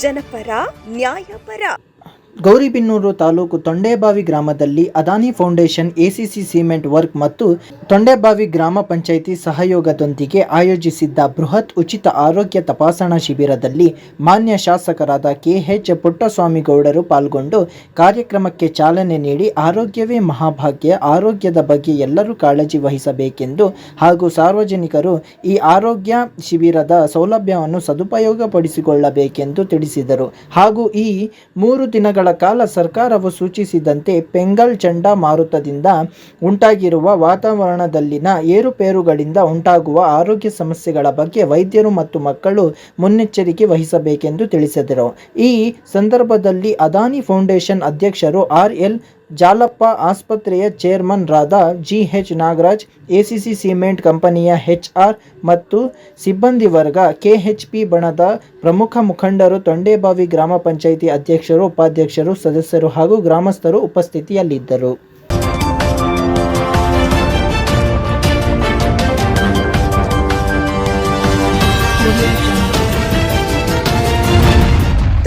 ಜನಪರ ನ್ಯಾಯಪರ. ಗೌರಿಬಿದನೂರು ತಾಲೂಕು ತೊಂಡೇಬಾವಿ ಗ್ರಾಮದಲ್ಲಿ Adani foundation, ACC cement work ಮತ್ತು ತೊಂಡೇಬಾವಿ ಗ್ರಾಮ ಪಂಚಾಯಿತಿ ಸಹಯೋಗದೊಂದಿಗೆ ಆಯೋಜಿಸಿದ್ದ ಬೃಹತ್ ಉಚಿತ ಆರೋಗ್ಯ ತಪಾಸಣಾ ಶಿಬಿರದಲ್ಲಿ ಮಾನ್ಯ ಶಾಸಕರಾದ KH ಪುಟ್ಟಸ್ವಾಮಿಗೌಡರು ಪಾಲ್ಗೊಂಡು ಕಾರ್ಯಕ್ರಮಕ್ಕೆ ಚಾಲನೆ ನೀಡಿ ಆರೋಗ್ಯವೇ ಮಹಾಭಾಗ್ಯ, ಆರೋಗ್ಯದ ಬಗ್ಗೆ ಎಲ್ಲರೂ ಕಾಳಜಿ ವಹಿಸಬೇಕೆಂದು ಹಾಗೂ ಸಾರ್ವಜನಿಕರು ಈ ಆರೋಗ್ಯ ಶಿಬಿರದ ಸೌಲಭ್ಯವನ್ನು ಸದುಪಯೋಗಪಡಿಸಿಕೊಳ್ಳಬೇಕೆಂದು ತಿಳಿಸಿದರು. ಹಾಗೂ ಈ 3 ದಿನಗಳ ಕಾಲ ಸರ್ಕಾರವು ಸೂಚಿಸಿದಂತೆ ಪೆಂಗಲ್ ಚಂಡಮಾರುತದಿಂದ ಉಂಟಾಗಿರುವ ವಾತಾವರಣದಲ್ಲಿನ ಏರುಪೇರುಗಳಿಂದ ಉಂಟಾಗುವ ಆರೋಗ್ಯ ಸಮಸ್ಯೆಗಳ ಬಗ್ಗೆ ವೈದ್ಯರು ಮತ್ತು ಮಕ್ಕಳು ಮುನ್ನೆಚ್ಚರಿಕೆ ವಹಿಸಬೇಕೆಂದು ತಿಳಿಸಿದರು. ಈ ಸಂದರ್ಭದಲ್ಲಿ ಅದಾನಿ ಫೌಂಡೇಶನ್ ಅಧ್ಯಕ್ಷರು RL ಜಾಲಪ್ಪ, ಆಸ್ಪತ್ರೆಯ ಚೇರ್ಮನ್ ರಾದ GH ನಾಗರಾಜ್, ಎಸಿಸಿ ಸಿಮೆಂಟ್ ಕಂಪನಿಯ HR ಮತ್ತು ಸಿಬ್ಬಂದಿ ವರ್ಗ, KHP ಬಣದ ಪ್ರಮುಖ ಮುಖಂಡರು, ತೊಂಡೇಬಾವಿ ಗ್ರಾಮ ಪಂಚಾಯಿತಿ ಅಧ್ಯಕ್ಷರು, ಉಪಾಧ್ಯಕ್ಷರು, ಸದಸ್ಯರು ಹಾಗೂ ಗ್ರಾಮಸ್ಥರು ಉಪಸ್ಥಿತಿಯಲ್ಲಿದ್ದರು.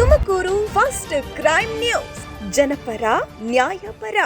ತುಮಕೂರು ಫಸ್ಟ್ ಕ್ರೈಮ್ ನ್ಯೂಸ್, ಜನಪರ ನ್ಯಾಯಪರ.